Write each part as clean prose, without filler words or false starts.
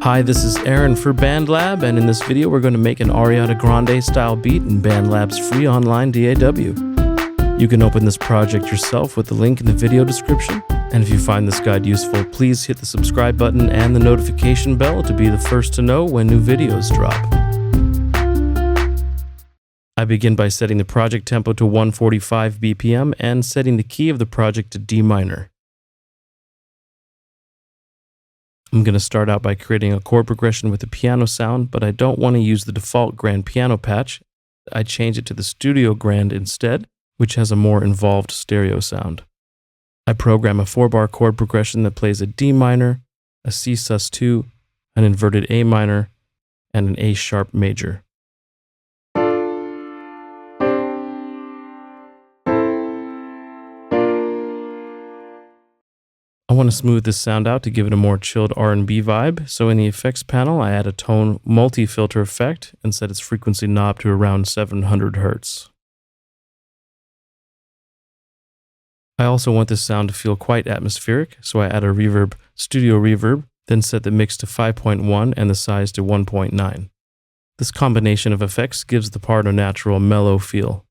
Hi, this is Aaron for BandLab, and in this video we're going to make an Ariana Grande style beat in BandLab's free online DAW. You can open this project yourself with the link in the video description, and if you find this guide useful, please hit the subscribe button and the notification bell to be the first to know when new videos drop. I begin by setting the project tempo to 145 BPM and setting the key of the project to D minor. I'm going to start out by creating a chord progression with a piano sound, but I don't want to use the default grand piano patch. I change it to the studio grand instead, which has a more involved stereo sound. I program a 4-bar chord progression that plays a D minor, a C sus2, an inverted A minor, and an A sharp major. I want to smooth this sound out to give it a more chilled R&B vibe, so in the effects panel I add a tone multi-filter effect and set its frequency knob to around 700 Hz. I also want this sound to feel quite atmospheric, so I add a reverb, studio reverb, then set the mix to 5.1 and the size to 1.9. This combination of effects gives the part a natural mellow feel.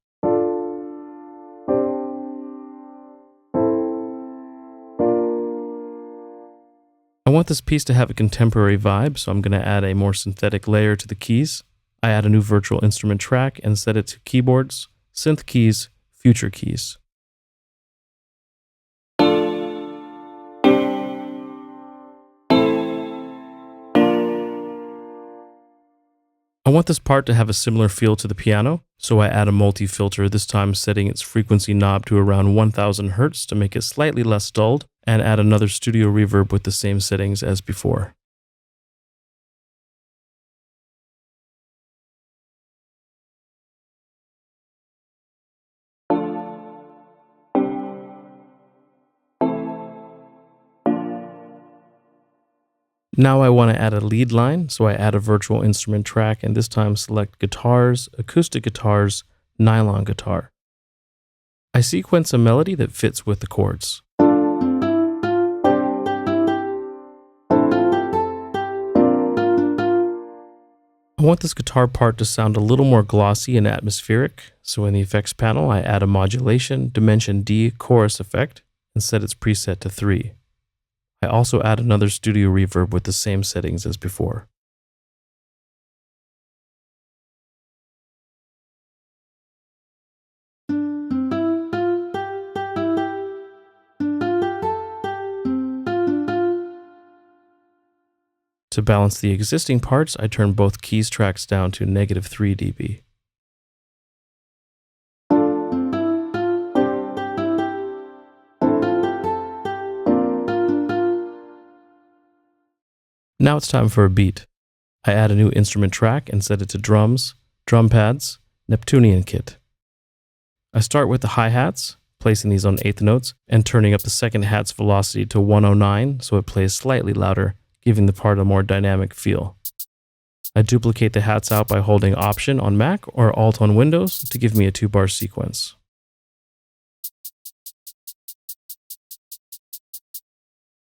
I want this piece to have a contemporary vibe, so I'm going to add a more synthetic layer to the keys. I add a new virtual instrument track and set it to keyboards, synth keys, future keys. I want this part to have a similar feel to the piano, so I add a multi-filter, this time setting its frequency knob to around 1000 Hz to make it slightly less dulled, and add another studio reverb with the same settings as before. Now I want to add a lead line, so I add a virtual instrument track and this time select guitars, acoustic guitars, nylon guitar. I sequence a melody that fits with the chords. I want this guitar part to sound a little more glossy and atmospheric, so in the effects panel I add a modulation, dimension D chorus effect and set its preset to 3. I also add another studio reverb with the same settings as before. To balance the existing parts, I turn both keys tracks down to -3 dB. Now it's time for a beat. I add a new instrument track and set it to drums, drum pads, Neptunian kit. I start with the hi-hats, placing these on 8th notes, and turning up the second hat's velocity to 109 so it plays slightly louder, giving the part a more dynamic feel. I duplicate the hats out by holding Option on Mac or Alt on Windows to give me a 2-bar sequence.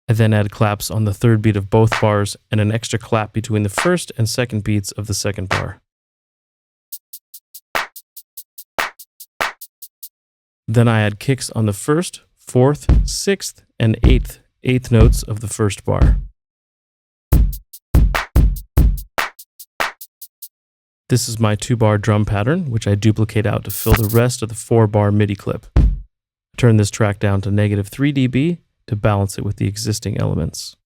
I then add claps on the third beat of both bars and an extra clap between the first and second beats of the second bar. Then I add kicks on the first, fourth, sixth, and eighth notes of the first bar. This is my 2-bar drum pattern, which I duplicate out to fill the rest of the 4-bar MIDI clip. I turn this track down to -3 dB to balance it with the existing elements.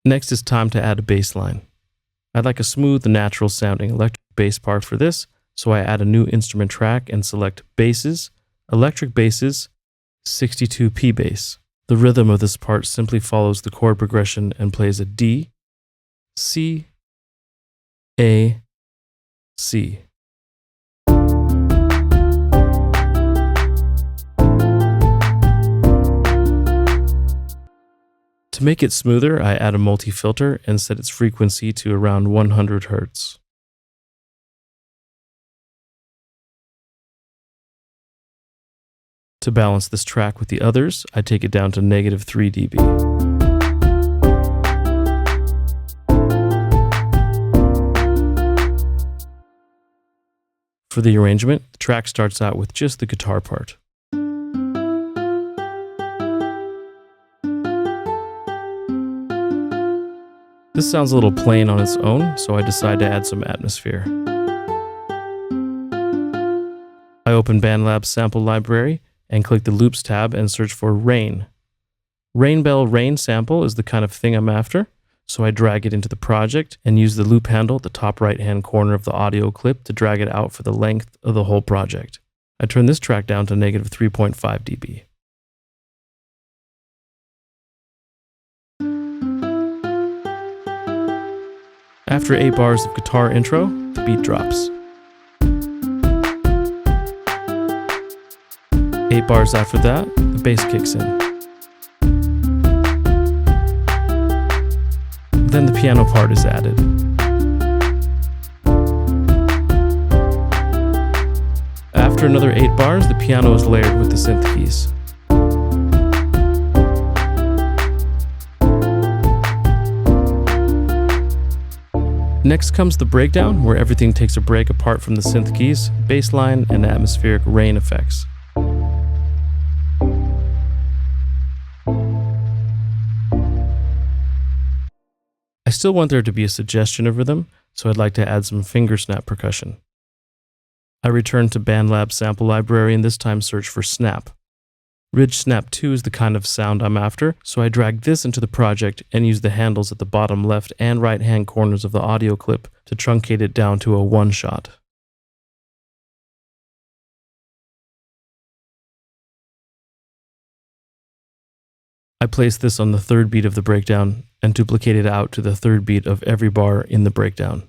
Next is time to add a bass line. I'd like a smooth, natural sounding electric bass part for this, so I add a new instrument track and select Basses, Electric Basses, 62P bass. The rhythm of this part simply follows the chord progression and plays a D, C, A, C. To make it smoother, I add a multi-filter and set its frequency to around 100 Hz. To balance this track with the others, I take it down to -3 dB. For the arrangement, the track starts out with just the guitar part. This sounds a little plain on its own, so I decide to add some atmosphere. I open BandLab's sample library and click the Loops tab and search for Rain. Rain Bell Rain sample is the kind of thing I'm after, so I drag it into the project and use the loop handle at the top right-hand corner of the audio clip to drag it out for the length of the whole project. I turn this track down to -3.5 dB. After 8 bars of guitar intro, the beat drops. 8 bars after that, the bass kicks in. Then the piano part is added. After another 8 bars, the piano is layered with the synth keys. Next comes the breakdown, where everything takes a break apart from the synth keys, bassline, and atmospheric rain effects. I still want there to be a suggestion of rhythm, so I'd like to add some finger snap percussion. I return to BandLab's sample library and this time search for snap. Ridge Snap 2 is the kind of sound I'm after, so I drag this into the project and use the handles at the bottom left and right hand corners of the audio clip to truncate it down to a one-shot. I place this on the third beat of the breakdown and duplicate it out to the third beat of every bar in the breakdown.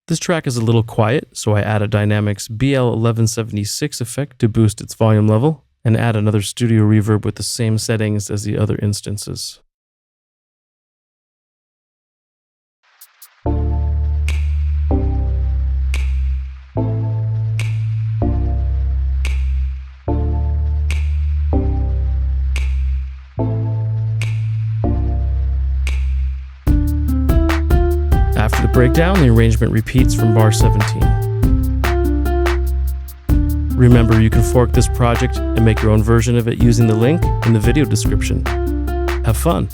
This track is a little quiet, so I add a Dynamics BL1176 effect to boost its volume level, and add another studio reverb with the same settings as the other instances. After the breakdown, the arrangement repeats from bar 17. Remember, you can fork this project and make your own version of it using the link in the video description. Have fun!